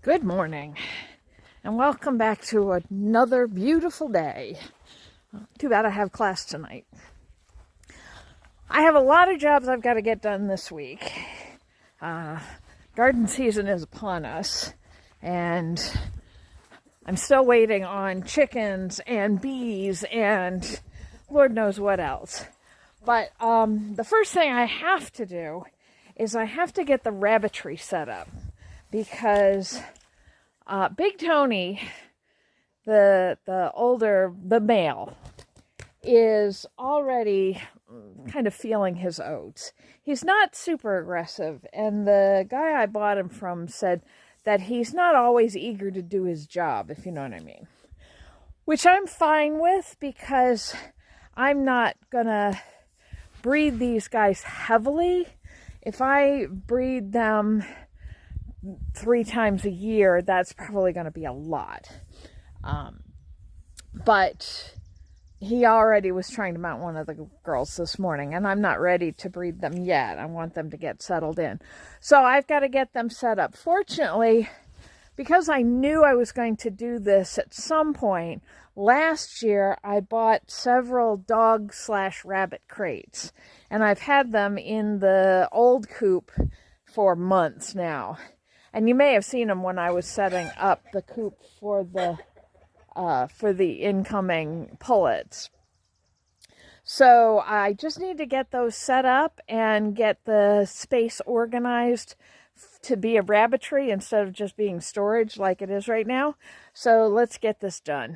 Good morning, and welcome back to another beautiful day. Too bad I have class tonight. I have a lot of jobs I've got to get done this week. Garden season is upon us, and I'm still waiting on chickens and bees and Lord knows what else. But the first thing I have to do is I have to get the rabbitry set up, because Big Tony, the male, is already kind of feeling his oats. He's not super aggressive, and the guy I bought him from said that he's not always eager to do his job, if you know what I mean. Which I'm fine with, because I'm not gonna breed these guys heavily. If I breed them 3 times a year, that's probably going to be a lot. But he already was trying to mount one of the girls this morning, and I'm not ready to breed them yet. I want them to get settled in. So I've got to get them set up. Fortunately, because I knew I was going to do this at some point, last year I bought several dog/rabbit crates, and I've had them in the old coop for months now. And you may have seen them when I was setting up the coop for the incoming pullets. So I just need to get those set up and get the space organized to be a rabbitry instead of just being storage like it is right now. So let's get this done.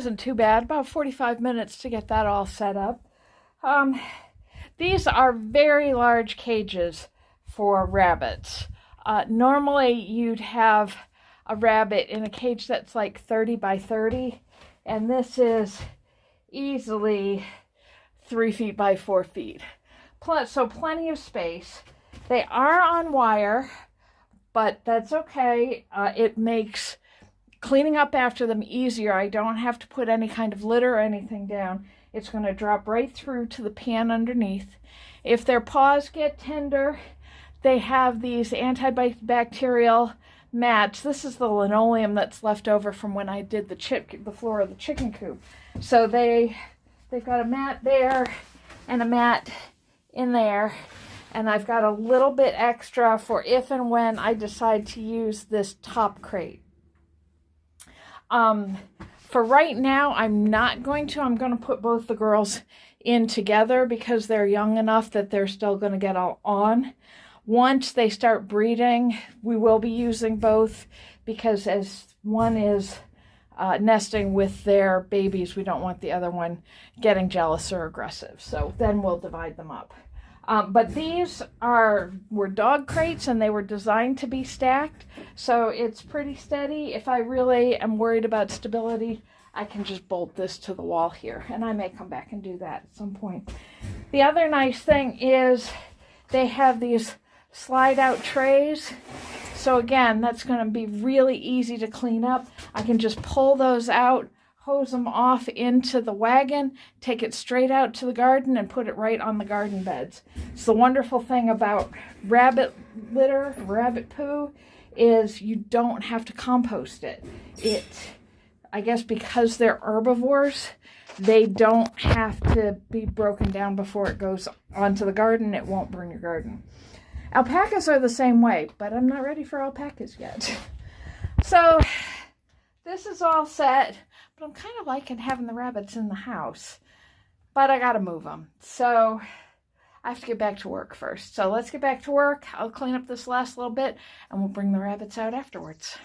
wasn't too bad, about 45 minutes to get that all set up. These are very large cages for rabbits. Normally you'd have a rabbit in a cage that's like 30 by 30, and this is easily 3 feet by 4 feet. Plus, so plenty of space. They are on wire, but that's okay. It makes cleaning up after them easier. I don't have to put any kind of litter or anything down. It's going to drop right through to the pan underneath. If their paws get tender, they have these antibacterial mats. This is the linoleum that's left over from when I did the floor of the chicken coop. So they've got a mat there and a mat in there. And I've got a little bit extra for if and when I decide to use this top crate. For right now, I'm not going to. I'm going to put both the girls in together because they're young enough that they're still going to get all on. Once they start breeding, we will be using both because as one is nesting with their babies, we don't want the other one getting jealous or aggressive. So then we'll divide them up. But these were dog crates, and they were designed to be stacked, so it's pretty steady. If I really am worried about stability, I can just bolt this to the wall here, and I may come back and do that at some point. The other nice thing is they have these slide-out trays, so again, that's going to be really easy to clean up. I can just pull those out, hose them off into the wagon, take it straight out to the garden, and put it right on the garden beds. So the wonderful thing about rabbit litter, rabbit poo, is you don't have to compost it. I guess because they're herbivores, they don't have to be broken down before it goes onto the garden. It won't burn your garden. Alpacas are the same way, but I'm not ready for alpacas yet. So this is all set. But I'm kind of liking having the rabbits in the house. But I gotta move them. So I have to get back to work first. So let's get back to work. I'll clean up this last little bit and we'll bring the rabbits out afterwards.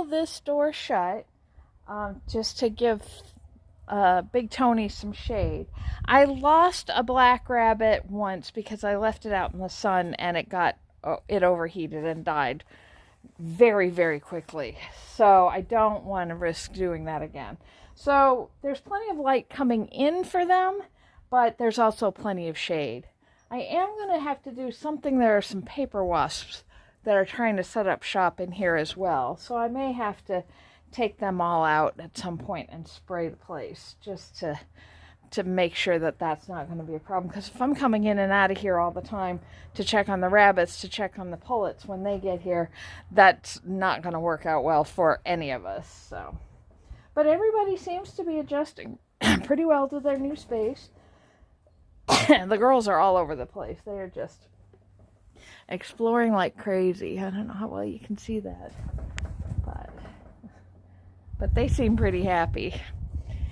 this door shut just to give Big Tony some shade. I lost a black rabbit once because I left it out in the sun and it overheated and died very, very quickly. So I don't want to risk doing that again. So there's plenty of light coming in for them, but there's also plenty of shade. I am going to have to do something. There are some paper wasps that are trying to set up shop in here as well. So I may have to take them all out at some point and spray the place just to make sure that that's not going to be a problem. Because if I'm coming in and out of here all the time to check on the rabbits, to check on the pullets when they get here, that's not going to work out well for any of us. So, but everybody seems to be adjusting pretty well to their new space. The girls are all over the place. They are just exploring like crazy. I don't know how well you can see that, but they seem pretty happy.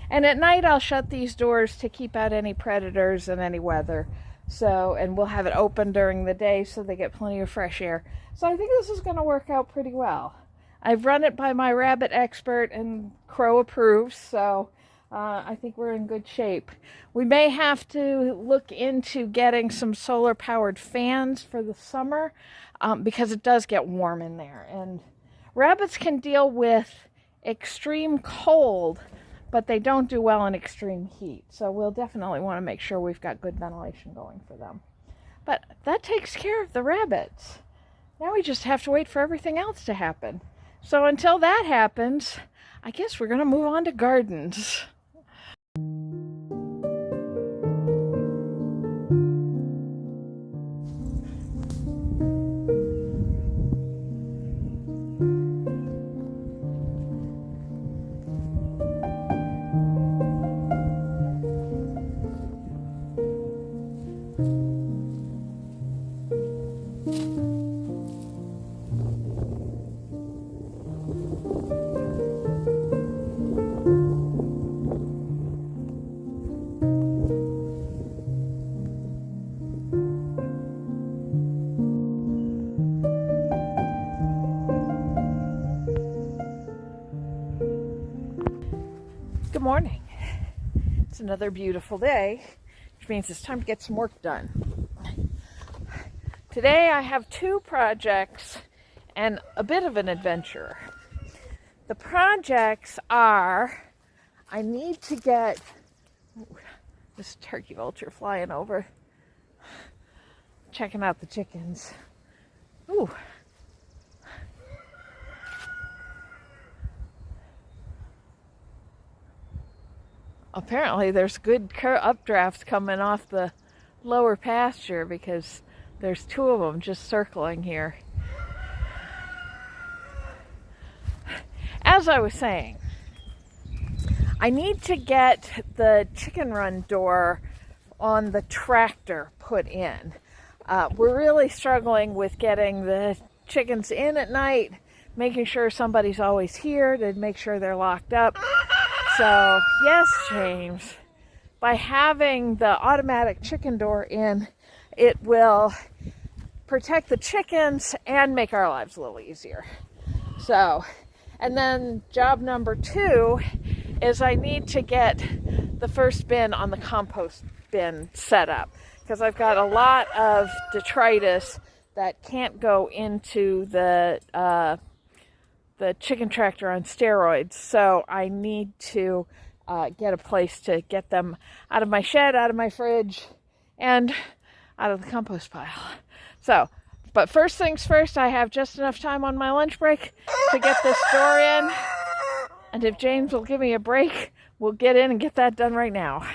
And at night I'll shut these doors to keep out any predators and any weather. So, and we'll have it open during the day so they get plenty of fresh air. So I think this is going to work out pretty well. I've run it by my rabbit expert and Crow approves, so I think we're in good shape. We may have to look into getting some solar powered fans for the summer because it does get warm in there. And rabbits can deal with extreme cold, but they don't do well in extreme heat. So we'll definitely want to make sure we've got good ventilation going for them. But that takes care of the rabbits. Now we just have to wait for everything else to happen. So until that happens, I guess we're going to move on to gardens. Good morning. It's another beautiful day, which means it's time to get some work done. Today I have two projects and a bit of an adventure. The projects are, I need to get this turkey vulture flying over, checking out the chickens. Ooh. Apparently there's good updrafts coming off the lower pasture because there's two of them just circling here. As I was saying, I need to get the chicken run door on the tractor put in. We're really struggling with getting the chickens in at night, making sure somebody's always here to make sure they're locked up. So, yes, James, by having the automatic chicken door in, it will protect the chickens and make our lives a little easier. So, and then job number 2 is I need to get the first bin on the compost bin set up because I've got a lot of detritus that can't go into the chicken tractor on steroids, so I need to get a place to get them out of my shed, out of my fridge, and out of the compost pile. So, but first things first, I have just enough time on my lunch break to get this door in, and if James will give me a break, we'll get in and get that done right now.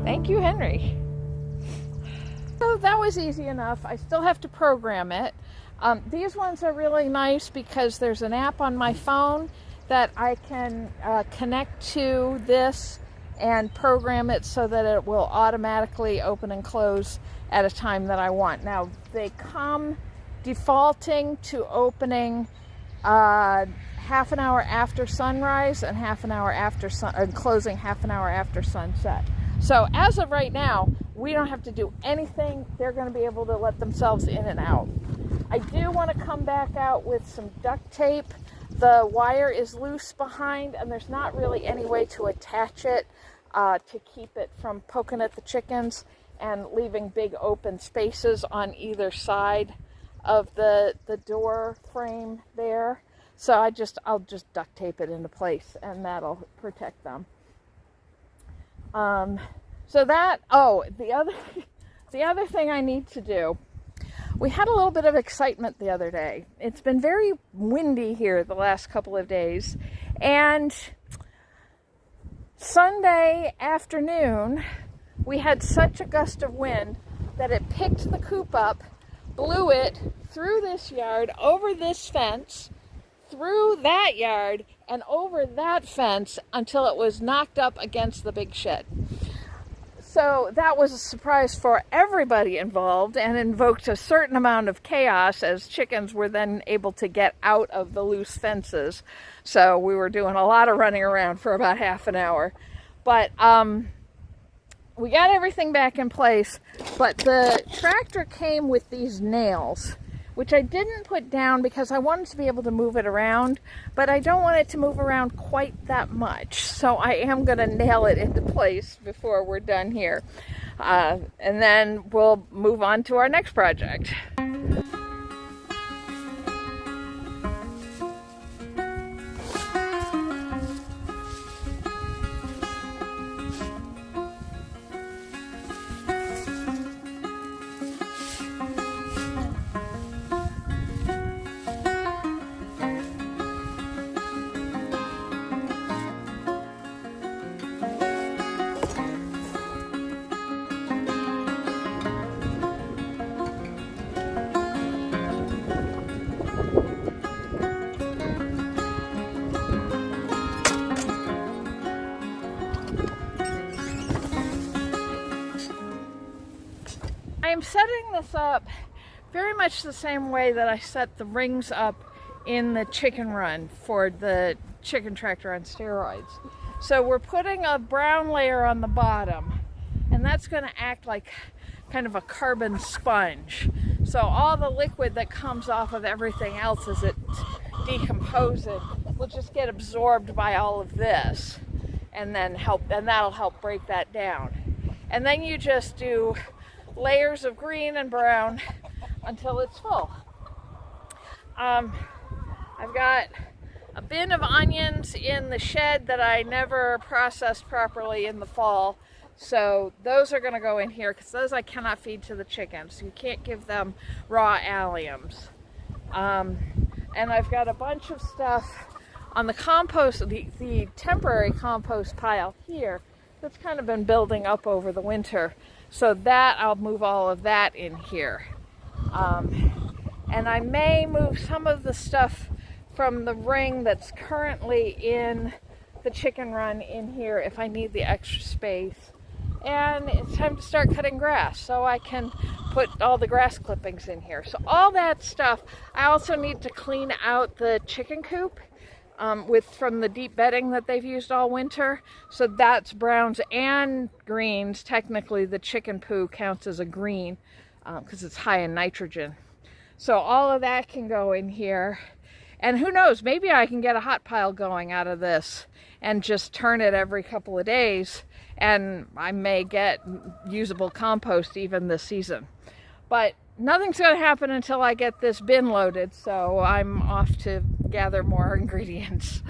Thank you, Henry. So that was easy enough. I still have to program it. These ones are really nice because there's an app on my phone that I can connect to this and program it so that it will automatically open and close at a time that I want. Now, they come defaulting to opening half an hour after sunrise and half an hour after and closing half an hour after sunset. So as of right now, we don't have to do anything. They're going to be able to let themselves in and out. I do want to come back out with some duct tape. The wire is loose behind, and there's not really any way to attach it to keep it from poking at the chickens and leaving big open spaces on either side of the door frame there. So I'll just duct tape it into place, and that'll protect them. The other thing I need to do, we had a little bit of excitement the other day. It's been very windy here the last couple of days, and Sunday afternoon we had such a gust of wind that it picked the coop up, blew it through this yard, over this fence, through that yard, and over that fence until it was knocked up against the big shed. So that was a surprise for everybody involved and invoked a certain amount of chaos as chickens were then able to get out of the loose fences. So we were doing a lot of running around for about half an hour. But we got everything back in place, but the tractor came with these nails, which I didn't put down because I wanted to be able to move it around, but I don't want it to move around quite that much. So I am going to nail it into place before we're done here. And then we'll move on to our next project. I am setting this up very much the same way that I set the rings up in the chicken run for the chicken tractor on steroids. So we're putting a brown layer on the bottom, and that's going to act like kind of a carbon sponge. So all the liquid that comes off of everything else as it decomposes will just get absorbed by all of this. and then that'll help break that down. And then you just do layers of green and brown until it's full. I've got a bin of onions in the shed that I never processed properly in the fall. So those are going to go in here because those I cannot feed to the chickens. You can't give them raw alliums. And I've got a bunch of stuff on the compost, the temporary compost pile here that's kind of been building up over the winter. So that I'll move all of that in here. And I may move some of the stuff from the ring that's currently in the chicken run in here if I need the extra space. And it's time to start cutting grass, so I can put all the grass clippings in here. So all that stuff. I also need to clean out the chicken coop from the deep bedding that they've used all winter. So that's browns and greens. Technically the chicken poo counts as a green because it's high in nitrogen. So all of that can go in here. And who knows, maybe I can get a hot pile going out of this and just turn it every couple of days, and I may get usable compost even this season. But nothing's going to happen until I get this bin loaded, so I'm off to gather more ingredients.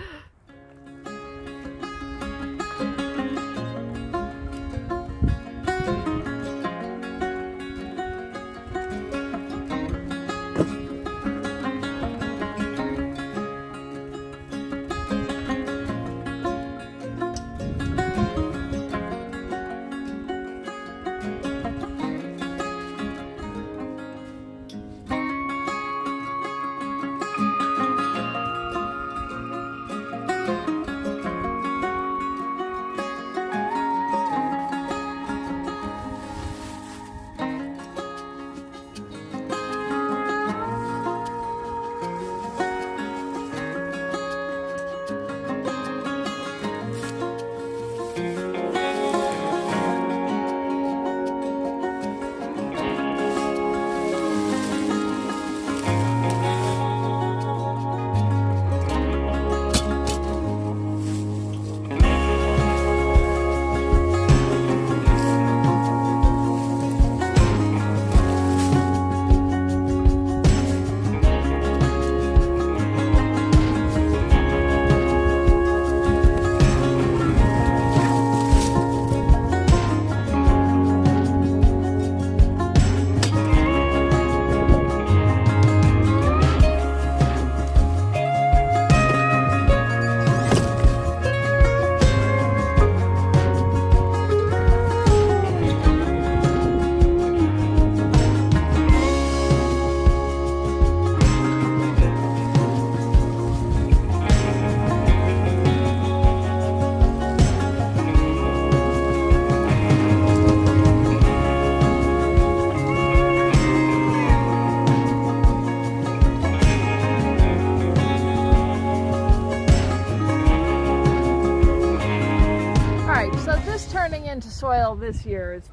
Into soil this year is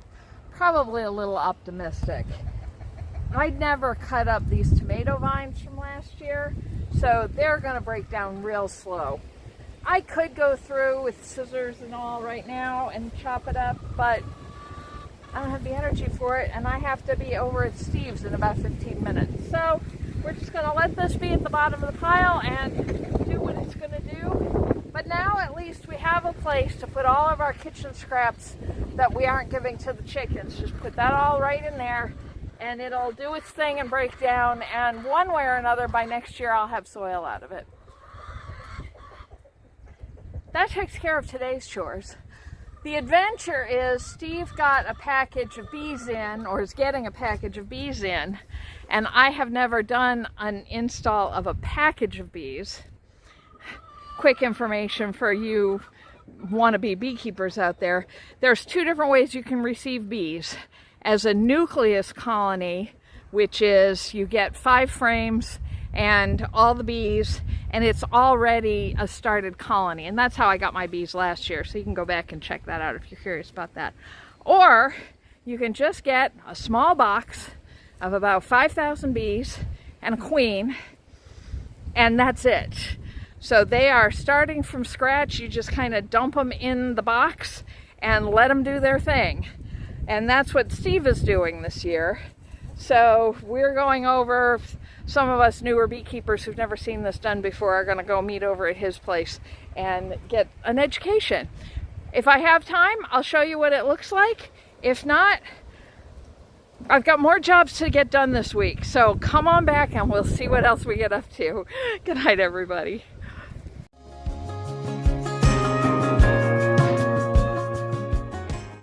probably a little optimistic. I never cut up these tomato vines from last year, so they're going to break down real slow. I could go through with scissors and all right now and chop it up, but I don't have the energy for it, and I have to be over at Steve's in about 15 minutes. So we're just going to let this be at the bottom of the pile and do what it's going to do. But now at least we have a place to put all of our kitchen scraps that we aren't giving to the chickens. Just put that all right in there and it'll do its thing and break down, and one way or another by next year I'll have soil out of it. That takes care of today's chores. The adventure is Steve got a package of bees in, or is getting a package of bees in, and I have never done an install of a package of bees. Quick information for you wannabe beekeepers out there. There's two different ways you can receive bees. As a nucleus colony, which is you get 5 frames and all the bees, and it's already a started colony. And that's how I got my bees last year, so you can go back and check that out if you're curious about that. Or you can just get a small box of about 5,000 bees and a queen, and that's it. So they are starting from scratch. You just kind of dump them in the box and let them do their thing. And that's what Steve is doing this year. So we're going over, some of us newer beekeepers who've never seen this done before are going to go meet over at his place and get an education. If I have time, I'll show you what it looks like. If not, I've got more jobs to get done this week. So come on back and we'll see what else we get up to. Good night, everybody.